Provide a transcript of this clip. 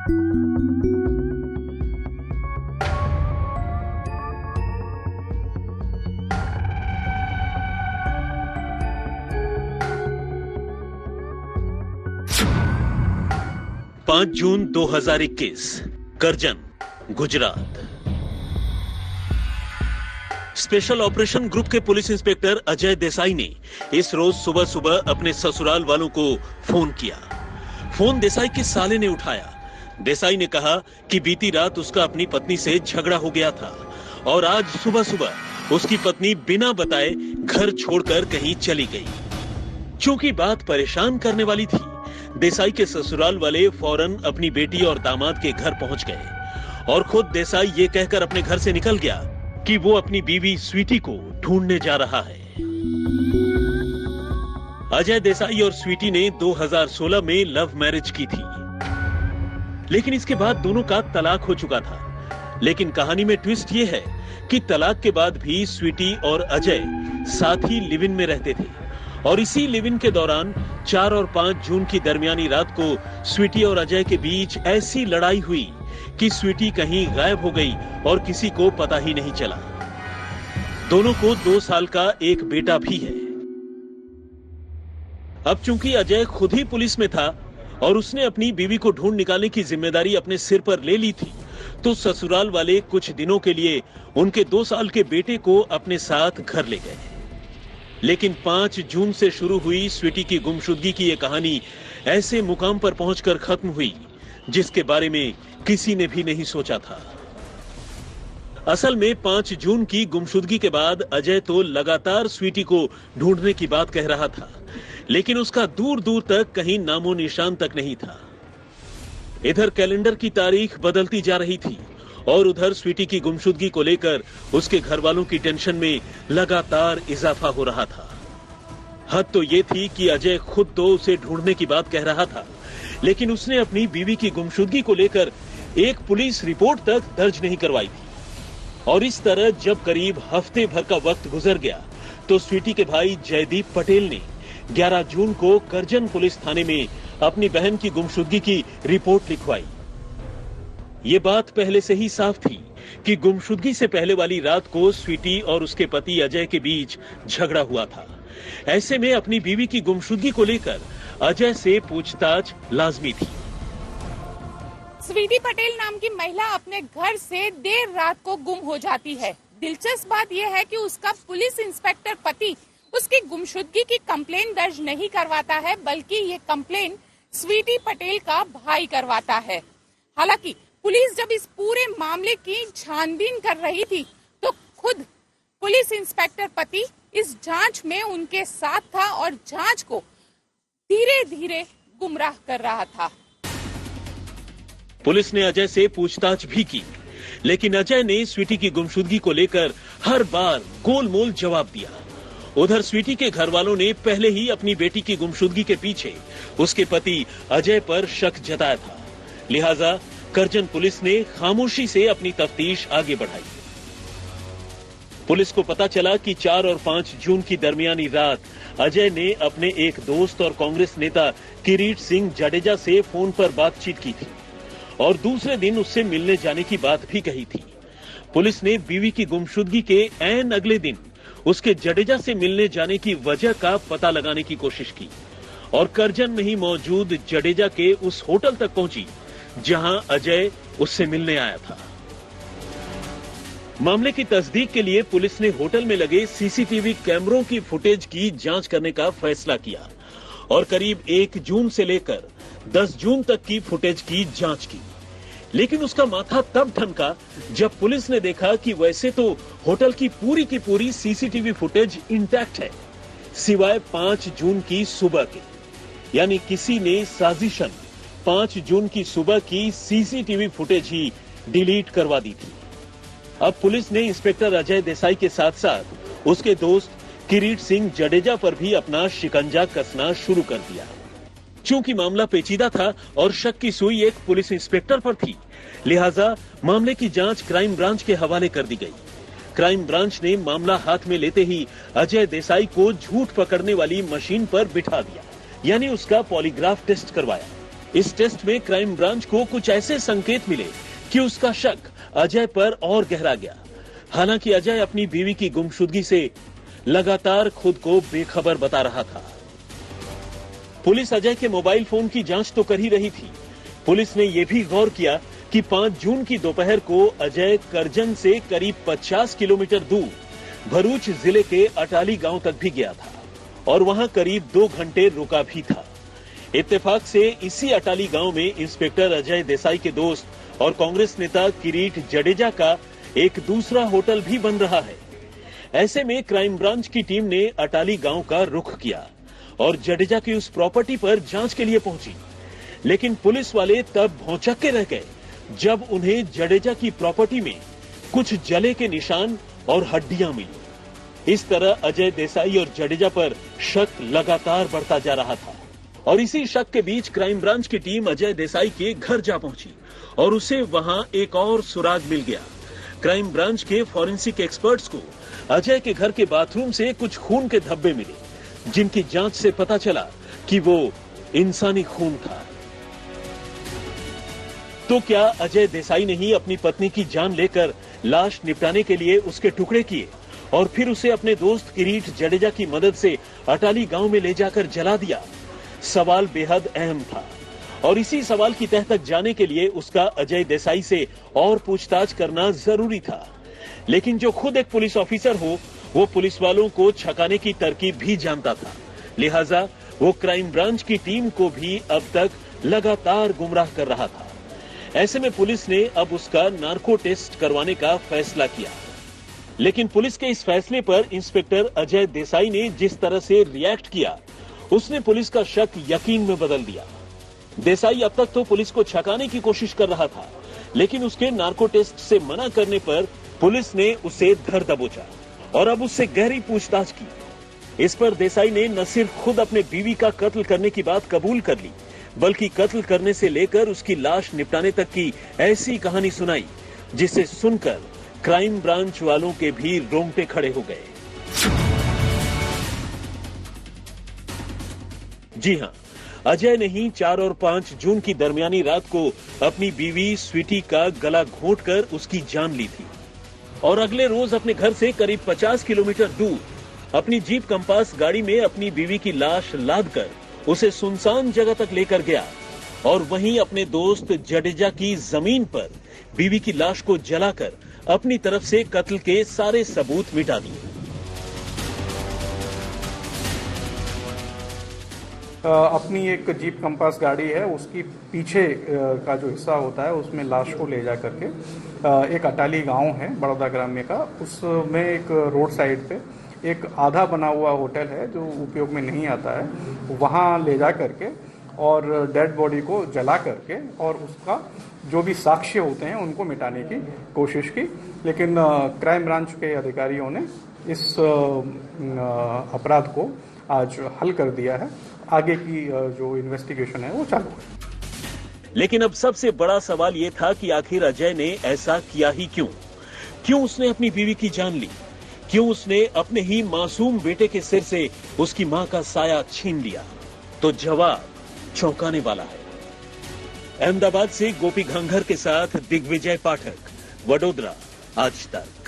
पांच जून 2021 Karjan, Gujarat. Special operation group के पुलिस इंस्पेक्टर अजय देसाई ने इस रोज सुबह सुबह अपने ससुराल वालों को फोन किया। फोन देसाई के साले ने उठाया। देसाई ने कहा कि बीती रात उसका अपनी पत्नी से झगड़ा हो गया था और आज सुबह सुबह उसकी पत्नी बिना बताए घर छोड़कर कहीं चली गई। चूंकि बात परेशान करने वाली थी, देसाई के ससुराल वाले फौरन अपनी बेटी और दामाद के घर पहुंच गए और खुद देसाई ये कहकर अपने घर से निकल गया कि वो अपनी बीवी स्वीटी को ढूंढने जा रहा है। अजय देसाई और स्वीटी ने 2016 में लव मैरिज की थी, लेकिन इसके बाद दोनों का तलाक हो चुका था। लेकिन कहानी में ट्विस्ट ये है कि तलाक के बाद भी स्वीटी और अजय साथ ही लिव इन में रहते थे और इसी लिव इन के दौरान 4 और 5 जून की दरमियानी रात को स्वीटी और अजय के बीच ऐसी लड़ाई हुई कि स्वीटी कहीं गायब हो गई और किसी को पता ही नहीं चला। दोनों को 2 साल का एक बेटा भी है। अब चूंकि अजय खुद ही पुलिस में था और उसने अपनी बीवी को ढूंढ निकालने की जिम्मेदारी अपने सिर पर ले ली थी, तो ससुराल वाले कुछ दिनों के लिए उनके 2 साल के बेटे को अपने साथ घर ले गए। लेकिन 5 जून से शुरू हुई स्वीटी की गुमशुदगी की यह कहानी ऐसे मुकाम पर पहुंचकर खत्म हुई जिसके बारे में किसी ने भी नहीं सोचा था। असल में 5 जून की गुमशुदगी के बाद अजय तो लगातार स्वीटी को ढूंढने की बात कह रहा था, लेकिन उसका दूर दूर तक कहीं नामो निशान तक नहीं था। इधर कैलेंडर की तारीख बदलती जा रही थी और उधर स्वीटी की गुमशुदगी को लेकर उसके घर वालों की टेंशन में लगातार इजाफा हो रहा था। हद तो ये थी कि अजय खुद तो उसे ढूंढने की बात कह रहा था, लेकिन उसने अपनी बीवी की गुमशुदगी को लेकर एक पुलिस रिपोर्ट तक दर्ज नहीं करवाई थी। और इस तरह जब करीब हफ्ते भर का वक्त गुजर गया तो स्वीटी के भाई जयदीप पटेल ने 11 जून को करजन पुलिस थाने में अपनी बहन की गुमशुदगी की रिपोर्ट लिखवाई। ये बात पहले से ही साफ थी कि गुमशुदगी से पहले वाली रात को स्वीटी और उसके पति अजय के बीच झगड़ा हुआ था। ऐसे में अपनी बीवी की गुमशुदगी को लेकर अजय से पूछताछ लाजमी थी। स्वीटी पटेल नाम की महिला अपने घर से देर रात को गुम हो जाती है। दिलचस्प बात यह है कि उसका पुलिस इंस्पेक्टर पति उसकी गुमशुदगी की कंप्लेन दर्ज नहीं करवाता है, बल्कि ये कंप्लेन स्वीटी पटेल का भाई करवाता है। हालांकि पुलिस जब इस पूरे मामले की छानबीन कर रही थी तो खुद पुलिस इंस्पेक्टर पति इस जांच में उनके साथ था और जांच को धीरे धीरे गुमराह कर रहा था। पुलिस ने अजय से पूछताछ भी की, लेकिन अजय ने स्वीटी की गुमशुदगी को लेकर हर बार गोलमोल जवाब दिया। उधर स्वीटी के घर वालों ने पहले ही अपनी बेटी की गुमशुदगी के पीछे उसके पति अजय पर शक जताया था। लिहाजा करजन पुलिस ने खामोशी से अपनी तफ्तीश आगे बढ़ाई। पुलिस को पता चला कि 4 और 5 जून की दरमियानी रात अजय ने अपने एक दोस्त और कांग्रेस नेता किरीट सिंह जडेजा से फोन पर बातचीत की थी और दूसरे दिन उससे मिलने जाने की बात भी कही थी। पुलिस ने बीवी की गुमशुदगी के ऐन अगले दिन उसके जडेजा से मिलने जाने की वजह का पता लगाने की कोशिश की और करजन में ही मौजूद जडेजा के उस होटल तक पहुंची जहां अजय उससे मिलने आया था। मामले की तस्दीक के लिए पुलिस ने होटल में लगे सीसीटीवी कैमरों की फुटेज की जांच करने का फैसला किया और करीब 1 जून से लेकर 10 जून तक की फुटेज की जांच की। लेकिन उसका माथा तब ठनका जब पुलिस ने देखा कि वैसे तो होटल की पूरी सीसीटीवी फुटेज इंटैक्ट है, सिवाय 5 जून की सुबह के। यानी किसी ने साजिशन 5 जून की सुबह की सीसीटीवी फुटेज ही डिलीट करवा दी थी। अब पुलिस ने इंस्पेक्टर अजय देसाई के साथ साथ उसके दोस्त किरीट सिंह जडेजा पर भी अपना शिकंजा कसना शुरू कर दिया। चूंकि मामला पेचीदा था और शक की सुई एक पुलिस इंस्पेक्टर पर थी, लिहाजा मामले की जांच क्राइम ब्रांच के हवाले कर दी गई। क्राइम ब्रांच ने मामला हाथ में लेते ही अजय देसाई को झूठ पकड़ने वाली मशीन पर बिठा दिया, यानी उसका पॉलीग्राफ टेस्ट करवाया। इस टेस्ट में क्राइम ब्रांच को कुछ ऐसे संकेत मिले कि उसका शक अजय पर और गहरा गया। हालांकि अजय अपनी बीवी की गुमशुदगी से लगातार खुद को बेखबर बता रहा था। पुलिस अजय के मोबाइल फोन की जांच तो कर ही रही थी। पुलिस ने यह भी गौर किया कि 5 जून की दोपहर को अजय करजन से करीब 50 किलोमीटर दूर भरूच जिले के अटाली गांव तक भी गया था और वहां करीब 2 घंटे रुका भी था। इत्तेफाक से इसी अटाली गांव में इंस्पेक्टर अजय देसाई के दोस्त और कांग्रेस नेता किरीट जडेजा का एक दूसरा होटल भी बन रहा है। ऐसे में क्राइम ब्रांच की टीम ने अटाली गांव का रुख किया और जडेजा की उस प्रॉपर्टी पर जांच के लिए पहुंची। लेकिन पुलिस वाले तब भौचक्के रह गए जब उन्हें जडेजा की प्रॉपर्टी में कुछ जले के निशान और हड्डियां मिली। इस तरह अजय देसाई और जडेजा पर शक लगातार बढ़ता जा रहा था और इसी शक के बीच क्राइम ब्रांच की टीम अजय देसाई के घर जा पहुंची और उसे वहां एक और सुराग मिल गया। क्राइम ब्रांच के फॉरेंसिक एक्सपर्ट्स को अजय के घर के बाथरूम से कुछ खून के धब्बे मिले, जिनकी जांच से पता चला कि वो इंसानी खून था। तो क्या अजय देसाई ने ही अपनी पत्नी की जान लेकर लाश निपटाने के लिए उसके टुकड़े किए और फिर उसे अपने दोस्त किरीट जडेजा की मदद से अटाली गांव में ले जाकर जला दिया? सवाल बेहद अहम था और इसी सवाल की तह तक जाने के लिए उसका अजय देसाई से और पूछताछ करना जरूरी था। लेकिन जो खुद एक पुलिस ऑफिसर हो, वो पुलिस वालों को छकाने की तरकीब भी जानता था। लिहाजा वो क्राइम ब्रांच की टीम को भी अब तक लगातार गुमराह कर रहा था। ऐसे में पुलिस ने अब उसका नार्को टेस्ट करवाने का फैसला किया। लेकिन पुलिस के इस फैसले पर इंस्पेक्टर अजय देसाई ने जिस तरह से रिएक्ट किया, उसने पुलिस का शक यकीन में बदल दिया। देसाई अब तक तो पुलिस को छकाने की कोशिश कर रहा था, लेकिन उसके नार्को टेस्ट से मना करने पर पुलिस ने उसे धर दबोचा और अब उससे गहरी पूछताछ की। इस पर देसाई ने न सिर्फ खुद अपने बीवी का कत्ल करने की बात कबूल कर ली, बल्कि कत्ल करने से लेकर उसकी लाश निपटाने तक की ऐसी कहानी सुनाई जिसे सुनकर क्राइम ब्रांच वालों के भी रोंगटे खड़े हो गए। जी हां, अजय ने ही 4 और 5 जून की दरमियानी रात को अपनी बीवी स्वीटी का गला घोंटकर उसकी जान ली थी और अगले रोज अपने घर से करीब 50 किलोमीटर दूर अपनी जीप कंपास गाड़ी में अपनी बीवी की लाश लादकर उसे सुनसान जगह तक लेकर गया और वहीं अपने दोस्त जडेजा की जमीन पर बीवी की लाश को जलाकर अपनी तरफ से कत्ल के सारे सबूत मिटा दिए। अपनी एक जीप कंपास गाड़ी है, उसकी पीछे का जो हिस्सा होता है उसमें लाश को ले जा करके एक अटाली गांव है बड़ौदा ग्राम्य का, उसमें एक रोड साइड पे एक आधा बना हुआ होटल है जो उपयोग में नहीं आता है, वहां ले जा करके और डेड बॉडी को जला करके और उसका जो भी साक्ष्य होते हैं उनको मिटाने की कोशिश की। लेकिन क्राइम ब्रांच के अधिकारियों ने इस अपराध को आज हल कर दिया है। आगे की जो इन्वेस्टिगेशन है वो चालू है। लेकिन अब सबसे बड़ा सवाल ये था कि आखिर अजय ने ऐसा किया ही क्यों? क्यों उसने अपनी बीवी की जान ली? क्यों उसने अपने ही मासूम बेटे के सिर से उसकी मां का साया छीन लिया? तो जवाब चौंकाने वाला है। अहमदाबाद से गोपी घंघर के साथ दिग्विजय पाठक, वडोदरा, आज तक।